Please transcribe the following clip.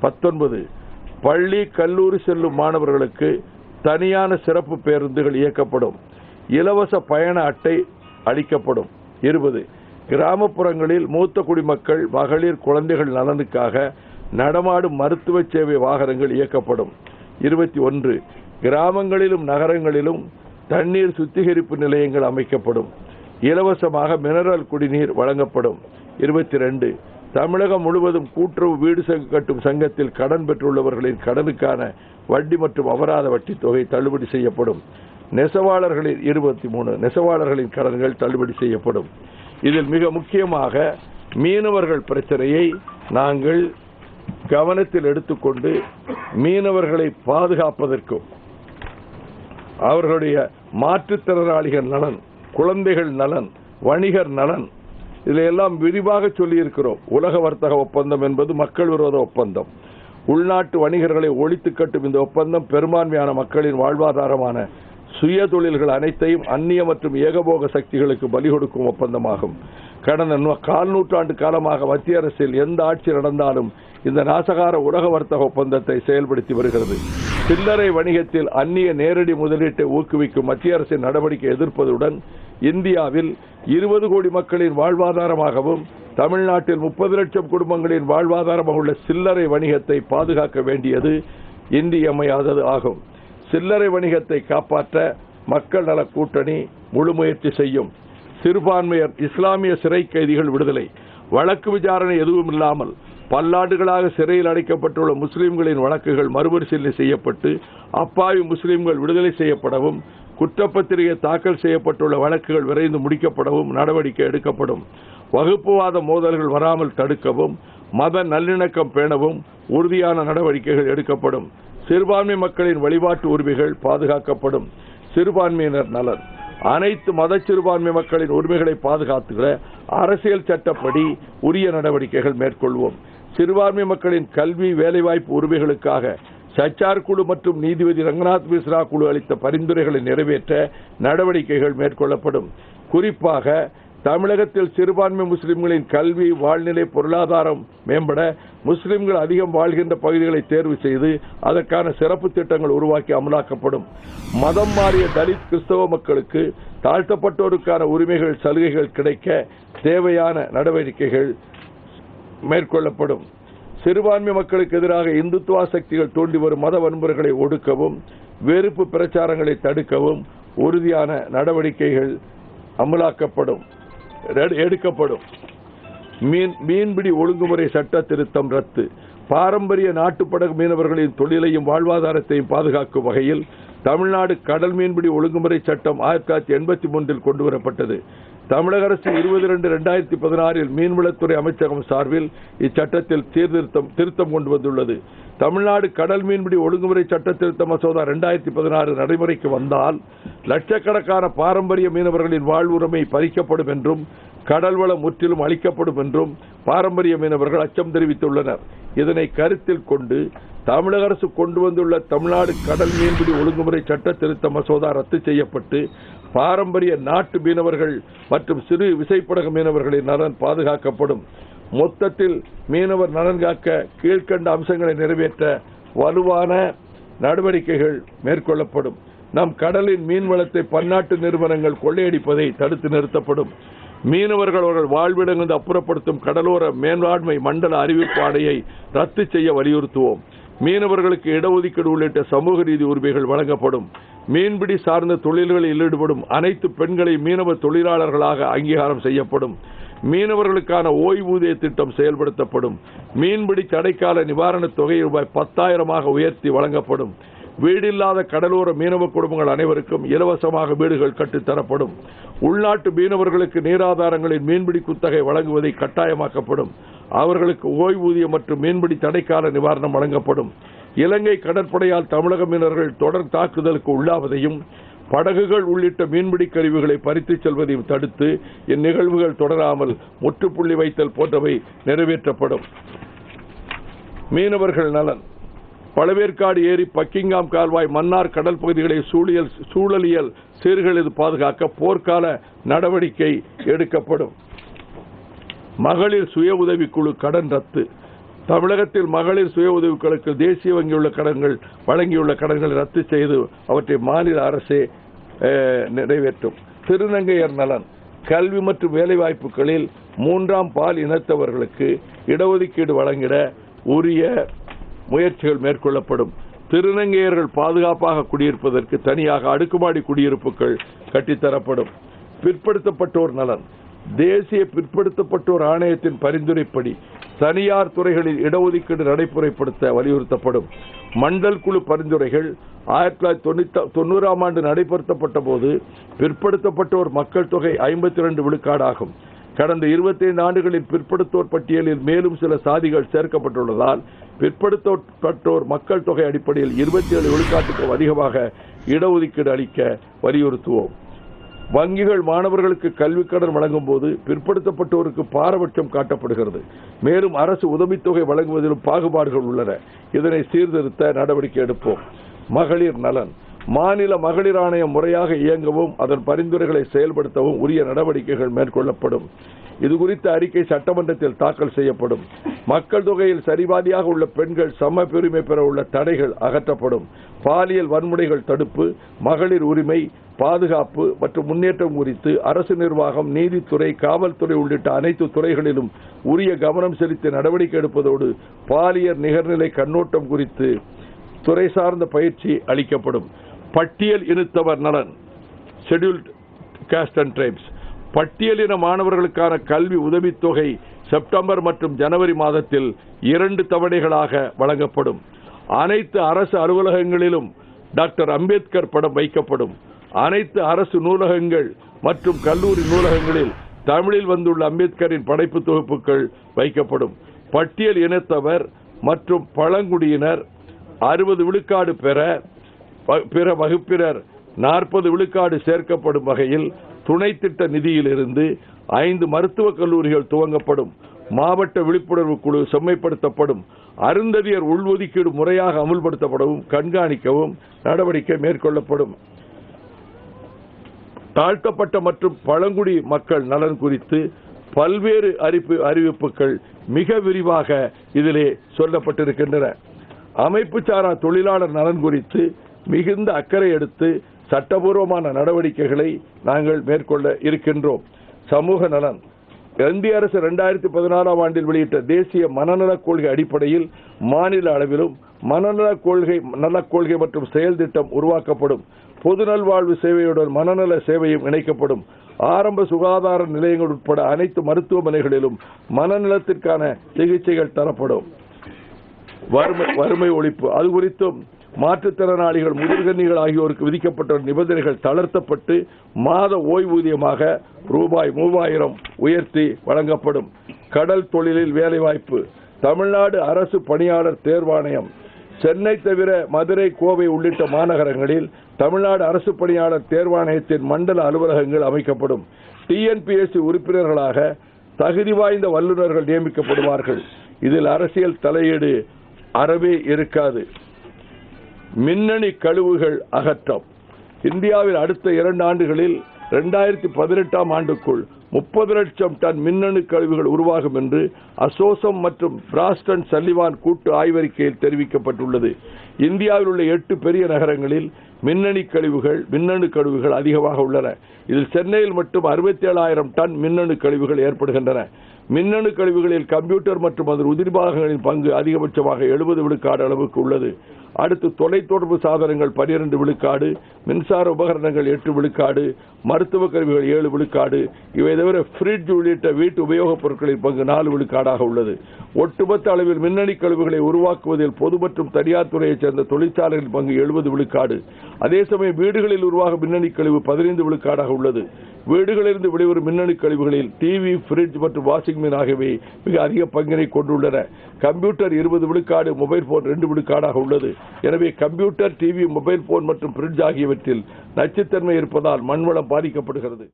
19 பள்ளி கல்லூரி செல்லும் மாணவர்களுக்கு தனியான சிறப்பு பேருந்துகள் இயக்கப்படும். இலவச பயண அட்டை அளிக்கப்படும். 20 கிராமப்புறங்களில் மூத்த குடிமக்கள், மகளிர், குழந்தைகள் நலனுக்காக நடமாடும் மருத்துவ சேவை வாகனங்கள் இயக்கப்படும். 21 கிராமங்களிலும் நகரங்களிலும் தண்ணீர் சுத்திகரிப்பு நிலையங்கள் அமைக்கப்படும். இலவசமாக மினரல் குடிநீர் வழங்கப்படும். 22 தமிழகம் முழுவதும் கூட்டுறவு வீடு கட்டும் சங்கத்தில் கடன் பெற்றுள்ளவர்களின் கடனுக்கான வட்டி மற்றும் அபராத வட்டி தொகை தள்ளுபடி செய்யப்படும். நெசவாளர்களின் 23 நெசவாளர்களின் கடன்கள் தள்ளுபடி செய்யப்படும். இதில் மிக முக்கியமாக மீனவர்கள் பிரச்சனையை நாங்கள் கவனத்தில் எடுத்துக்கொண்டு மீனவர்களை பாதுகாப்பதற்கும் அவர்களுடைய மாற்றுத்திறனாளிகள் நலன், குழந்தைகள் நலன், வணிகர் நலன் இதையெல்லாம் விரிவாக சொல்லியிருக்கிறோம். உலக வர்த்தக ஒப்பந்தம் என்பது மக்கள் விரோத ஒப்பந்தம். உள்நாட்டு வணிகர்களை ஒழித்து கட்டும் இந்த ஒப்பந்தம் பெரும்பான்மையான மக்களின் வாழ்வாதாரமான சுய தொழில்கள் அனைத்தையும் அந்நிய மற்றும் ஏகபோக சக்திகளுக்கு பலி கொடுக்கும் ஒப்பந்தமாகும். கடந்த 4 நூற்றாண்டு காலமாக மத்திய அரசில் எந்த ஆட்சி நடந்தாலும் இந்த நாசகார உலக வர்த்தக ஒப்பந்தத்தை செயல்படுத்தி வருகிறது. சில்லறை வணிகத்தில் அந்நிய நேரடி முதலீட்டை ஊக்குவிக்கும் மத்திய அரசின் நடவடிக்கை எதிர்ப்பதுடன் இந்தியாவில் 20 கோடி மக்களின் வாழ்வாதாரமாகவும் தமிழ்நாட்டில் 30 லட்சம் குடும்பங்களின் வாழ்வாதாரமாக உள்ள சில்லறை வணிகத்தை பாதுகாக்க வேண்டியது இன்றியமையாதது ஆகும். சில்லறை வணிகத்தை காப்பாற்ற மக்கள் நல கூட்டணி முழு முயற்சி செய்யும். சிறுபான்மையர் இஸ்லாமிய சிறை கைதிகள் விடுதலை. வழக்கு விசாரணை எதுவும் இல்லாமல் பல்லாண்டுகளாக சிறையில் அடைக்கப்பட்டுள்ள முஸ்லிம்களின் வழக்குகள் மறுபரிசீலனை செய்யப்பட்டு அப்பாவி முஸ்லிம்கள் விடுதலை செய்யப்படவும், குற்றப்பத்திரிகை தாக்கல் செய்யப்பட்டுள்ள வழக்குகள் விரைந்து முடிக்கப்படவும் நடவடிக்கை எடுக்கப்படும். வகுப்புவாத மோதல்கள் வராமல் தடுக்கவும், மத நல்லிணக்கம் பேணவும் உறுதியான நடவடிக்கைகள் எடுக்கப்படும். சிறுபான்மை மக்களின் வழிபாட்டு உரிமைகள் பாதுகாக்கப்படும். சிறுபான்மையினர் நலன். அனைத்து மத சிறுபான்மை மக்களின் உரிமைகளை பாதுகாத்துகிற அரசியல் சட்டப்படி உரிய நடவடிக்கைகள் மேற்கொள்வோம். சிறுபான்மை மக்களின் கல்வி, வேலைவாய்ப்பு உரிமைகளுக்காக சச்சார் குழு மற்றும் நீதிபதி ரங்கநாத் மிஸ்ரா குழு அளித்த பரிந்துரைகளை நிறைவேற்ற நடவடிக்கைகள் மேற்கொள்ளப்படும். குறிப்பாக தமிழகத்தில் சிறுபான்மை முஸ்லிம்களின் கல்வி, வாழ்நிலை, பொருளாதாரம் மேம்பட முஸ்லிம்கள் அதிகம் வாழ்கின்ற பகுதிகளை தேர்வு செய்து அதற்கான சிறப்பு திட்டங்கள் உருவாக்கி அமலாக்கப்படும். மதம் மாறிய தலித், கிறிஸ்தவ மக்களுக்கு தாழ்த்தப்பட்டோருக்கான உரிமைகள், சலுகைகள் கிடைக்க தேவையான நடவடிக்கைகள் மேற்கொள்ளப்படும். சிறுபான்மை மக்களுக்கு எதிராக இந்துத்துவ சக்திகள் தூண்டி வரும் மத வன்முறைகளை ஒடுக்கவும், வெறுப்பு பிரச்சாரங்களை தடுக்கவும் உறுதியான நடவடிக்கைகள் எடுக்கப்படும். மீன்பிடி ஒழுங்குமுறை சட்ட திருத்தம் ரத்து. பாரம்பரிய நாட்டுப்படகு மீனவர்களின் தொழிலையும் வாழ்வாதாரத்தையும் பாதுகாக்கும் வகையில் தமிழ்நாடு கடல் மீன்பிடி ஒழுங்குமுறை சட்டம் 1983 கொண்டுவரப்பட்டது. தமிழக அரசு 22/2016 மீன்வளத்துறை அமைச்சகம் சார்பில் இச்சட்டத்தில் திருத்தம் கொண்டு வந்துள்ளது. தமிழ்நாடு கடல் மீன்பிடி ஒழுங்குமுறை சட்ட திருத்த மசோதா 2016 நடைமுறைக்கு வந்தால் லட்சக்கணக்கான பாரம்பரிய மீனவர்களின் வாழ்வுரிமை பறிக்கப்படும் என்றும் கடல் வளம் முற்றிலும் அளிக்கப்படும் என்றும் பாரம்பரிய மீனவர்கள் அச்சம் தெரிவித்துள்ளனர். இதனை கருத்தில் கொண்டு தமிழக அரசு கொண்டு வந்துள்ள தமிழ்நாடு கடல் மீன்பிடி ஒழுங்குமுறை சட்ட திருத்த மசோதா ரத்து செய்யப்பட்டு பாரம்பரிய நாட்டு மீனவர்கள் மற்றும் சிறு விசைப்படகு மீனவர்களின் நலன் பாதுகாக்கப்படும். மொத்தத்தில் மீனவர் நலன் காக்க கீழ்கண்ட அம்சங்களை நிறைவேற்ற வலுவான நடவடிக்கைகள் மேற்கொள்ளப்படும். நம் கடலின் மீன் வளத்தை பன்னாட்டு நிறுவனங்கள் கொள்ளையடிப்பதை தடுத்து நிறுத்தப்படும். மீனவர்கள் அவர்கள் வாழ்விடங்கள் அப்புறப்படுத்தும் கடலோர மேலாண்மை மண்டல அறிவிப்பு ஆணையை ரத்து செய்ய வலியுறுத்துவோம். மீனவர்களுக்கு இடஒதுக்கீடு உள்ளிட்ட சமூக நீதி உரிமைகள் வழங்கப்படும். மீன்பிடி சார்ந்த தொழில்களில் ஈடுபடும் அனைத்து பெண்களை மீனவ தொழிலாளர்களாக அங்கீகாரம் செய்யப்படும். மீனவர்களுக்கான ஓய்வூதிய திட்டம் செயல்படுத்தப்படும். மீன்பிடி தடைக்கால நிவாரணத் தொகை ரூபாய் 10,000 உயர்த்தி வழங்கப்படும். வீடில்லாத கடலோர மீனவ குடும்பங்கள் அனைவருக்கும் இலவசமாக வீடுகள் கட்டித்தரப்படும். உள்நாட்டு மீனவர்களுக்கு நீராதாரங்களின் மீன்பிடி குத்தகை வழங்குவதை கட்டாயமாக்கப்படும். அவர்களுக்கு ஓய்வூதியம் மற்றும் மீன்பிடி தடைக்கால நிவாரணம் வழங்கப்படும். இலங்கை கடற்படையால் தமிழக மீனவர்கள் தொடர் தாக்குதலுக்கு உள்ளாவதையும் படகுகள் உள்ளிட்ட மீன்பிடி கருவிகளை பறித்துச் செல்வதையும் தடுத்து இந்நிகழ்வுகள் தொடராமல் முற்றுப்புள்ளி வைத்தல் போன்றவை நிறைவேற்றப்படும். மீனவர்கள் நலன். பழவேற்காடு ஏரி, பக்கிங்காம் கால்வாய், மன்னார் கடல் பகுதிகளை சூழலியல் சீர்கேடு பாதுகாக்க போர்க்கால நடவடிக்கை எடுக்கப்படும். மகளிர் சுய உதவிக்குழு கடன் ரத்து. தமிழகத்தில் மகளிர் சுய உதவிகளுக்கு தேசிய வங்கி வழங்கியுள்ள கடன்களை ரத்து செய்து அவற்றை மாநில அரசே நிறைவேற்றும். திருநங்கையர் நலன். கல்வி மற்றும் வேலைவாய்ப்புகளில் 3ஆம் பால் இனத்தவர்களுக்கு இடஒதுக்கீடு வழங்கிட உரிய முயற்சிகள் மேற்கொள்ளப்படும். திருநங்கையர்கள் பாதுகாப்பாக குடியிருப்பதற்கு தனியாக அடுக்குமாடி குடியிருப்புகள் கட்டித்தரப்படும். பிற்படுத்தப்பட்டோர் நலன். தேசிய பிற்படுத்தப்பட்டோர் ஆணையத்தின் பரிந்துரைப்படி தனியார் துறைகளில் இடஒதுக்கீடு நடைமுறைப்படுத்த வலியுறுத்தப்படும். மண்டல் குழு பரிந்துரைகள் 1990ஆம் ஆண்டு நடைபெறுத்தப்பட்ட போது பிற்படுத்தப்பட்டோர் மக்கள் தொகை 52 விழுக்காடாகும். கடந்த 25 ஆண்டுகளில் பிற்படுத்தோர் பட்டியலில் மேலும் சில சாதிகள் சேர்க்கப்பட்டுள்ளதால் பிற்படுத்தப்பட்டோர் மக்கள் தொகை அடிப்படையில் 27 விழுக்காட்டுக்கும் அதிகமாக இடஒதுக்கீடு அளிக்க வலியுறுத்துவோம். வங்கிகள் மாணவர்களுக்கு கல்விக் கடன் வழங்கும் போது பிற்படுத்தப்பட்டோருக்கு பாரபட்சம் காட்டப்படுகிறது. மேலும் அரசு உதவித்தொகை வழங்குவதிலும் பாகுபாடுகள் உள்ளன. இதனை சீர்திருத்த நடவடிக்கை எடுப்போம். மகளிர் நலன். மாநில மகளிர் ஆணையம் முறையாக இயங்கவும் அதன் பரிந்துரைகளை செயல்படுத்தவும் உரிய நடவடிக்கைகள் மேற்கொள்ளப்படும். இதுகுறித்த அறிக்கை சட்டமன்றத்தில் தாக்கல் செய்யப்படும். மக்கள் தொகையில் சரிபாதியாக உள்ள பெண்கள் சம உரிமை பெற உள்ள தடைகள் அகற்றப்படும். பாலியல் வன்முறைகள் தடுப்பு, மகளிர் உரிமை, பாதுகாப்பு மற்றும் முன்னேற்றம் குறித்து அரசு நிர்வாகம், நீதித்துறை, காவல்துறை உள்ளிட்ட அனைத்து துறைகளிலும் உரிய கவனம் செலுத்தி நடவடிக்கை எடுப்பதோடு பாலியல் நிகர்நிலை கண்ணோட்டம் குறித்து துறை சார்ந்த பயிற்சி அளிக்கப்படும். பட்டியல் இனத்தவர் நலன். Scheduled cost and tribes. பட்டியலின மாணவர்களுக்கான கல்வி உதவித்தொகை செப்டம்பர் மற்றும் ஜனவரி மாதத்தில் 2 தவணைகளாக வழங்கப்படும். அனைத்து அரசு அலுவலகங்களிலும் டாக்டர் அம்பேத்கர் படம் வைக்கப்படும். அனைத்து அரசு நூலகங்கள் மற்றும் கல்லூரி நூலகங்களில் தமிழில் வந்துள்ள அம்பேத்கரின் படைப்பு தொகுப்புகள் வைக்கப்படும். பட்டியல் இனத்தவர் மற்றும் பழங்குடியினர் 60 விழுக்காடு பெற பிற வகுப்பினர் 40 விழுக்காடு சேர்க்கப்படும் வகையில் துணை திட்ட நிதியிலிருந்து 5 மருத்துவக் கல்லூரிகள் துவங்கப்படும். மாவட்ட விழிப்புணர்வு குழு செம்மைப்படுத்தப்படும். அருந்ததியர் உள்ஒதுக்கீடு முறையாக அமுல்படுத்தப்படவும் கண்காணிக்கவும் நடவடிக்கை மேற்கொள்ளப்படும். தாழ்த்தப்பட்ட மற்றும் பழங்குடி மக்கள் நலன் குறித்து பல்வேறு அறிவிப்புகள் மிக விரிவாக இதிலே சொல்லப்பட்டிருக்கின்றன. அமைப்பு சாரா தொழிலாளர் நலன் குறித்து மிகுந்த அக்கறை எடுத்து சட்டபூர்வமான நடவடிக்கைகளை நாங்கள் மேற்கொள்ள இருக்கின்றோம். சமூக நலன். இந்திய அரசு 2016ஆம் ஆண்டில் வெளியிட்ட தேசிய மனநலக் கொள்கை அடிப்படையில் மாநில அளவிலும் மனநலக் கொள்கை மற்றும் செயல் திட்டம் உருவாக்கப்படும். பொது நல்வாழ்வு சேவையுடன் மனநல சேவையும் இணைக்கப்படும். ஆரம்ப சுகாதார நிலையங்கள் உட்பட அனைத்து மருத்துவமனைகளிலும் மனநலத்திற்கான சிகிச்சைகள் தரப்படும். வறுமை ஒழிப்பு. அது குறித்தும் மாற்றுத்திறனாளிகள், முதிர்கன்னிகள் ஆகியோருக்கு விதிக்கப்பட்ட நிபந்தனைகள் தளர்த்தப்பட்டு மாத ஓய்வூதியமாக ரூபாய் 3000 உயர்த்தி வழங்கப்படும். கடல் தொழிலில் வேலைவாய்ப்பு. தமிழ்நாடு அரசு பணியாளர் தேர்வாணையம் சென்னை தவிர மதுரை, கோவை உள்ளிட்ட மாநகரங்களில் தமிழ்நாடு அரசு பணியாளர் தேர்வாணையத்தின் மண்டல அலுவலகங்கள் அமைக்கப்படும். டிஎன்பிஎஸ்சி உறுப்பினர்களாக தகுதி வாய்ந்த வல்லுநர்கள் நியமிக்கப்படுவார்கள். இதில் அரசியல் தலையீடு அறவே இருக்காது. மின்னணு கழிவுகள் அகற்றம். இந்தியாவில் அடுத்த 2 ஆண்டுகளில் 2018ஆம் ஆண்டுக்குள் 30 லட்சம் டன் மின்னணு கழிவுகள் உருவாகும் என்று அசோசம் மற்றும் பிராஸ்டன் சல்லிவான் கூட்டு ஆய்வறிக்கையில் தெரிவிக்கப்பட்டுள்ளது. இந்தியாவில் உள்ள 8 பெரிய நகரங்களில் மின்னணு கழிவுகள் அதிகமாக உள்ளன. இதில் சென்னையில் மட்டும் 67,000 டன் மின்னணு கழிவுகள் ஏற்படுகின்றன. மின்னணு கழிவுகளில் கம்ப்யூட்டர் மற்றும் அதன் உதிரிபாகங்களின் பங்கு அதிகபட்சமாக 70 விழுக்காடு அளவுக்கு உள்ளது. அடுத்து தொலைத்தொடர்பு சாதனங்கள் 12 விழுக்காடு, மின்சார உபகரணங்கள் 8 விழுக்காடு, மருத்துவ கருவிகள் 7 விழுக்காடு. இவை தவிர ஃப்ரிட்ஜ் உள்ளிட்ட வீட்டு உபயோகப் பொருட்களின் பங்கு 4 விழுக்காடாக உள்ளது. ஒட்டுமொத்த அளவில் மின்னணு கழிவுகளை உருவாக்குவதில் பொது மற்றும் தனியார் துறையைச் சேர்ந்த தொழிற்சாலைகளின் பங்கு 70 விழுக்காடு. அதே சமயம் வீடுகளில் உருவாகும் மின்னணு கழிவு 15 விழுக்காடாக உள்ளது. வீடுகளிலிருந்து வெளிவரும் மின்னணு கழிவுகளில் டிவி, ஃப்ரிட்ஜ் மற்றும் வாஷிங் மிஷின் ஆகியவை மிக அதிக பங்கினை கொண்டுள்ளன. கம்ப்யூட்டர் 20 விழுக்காடு, மொபைல் போன் 2 விழுக்காடாக உள்ளது. எனவே கம்ப்யூட்டர், டிவி, மொபைல் போன் மற்றும் ஃப்ரிட்ஜ் ஆகியவற்றில் நச்சுத்தன்மை இருப்பதால் மண்வளம் பாதிக்கப்படுகிறது.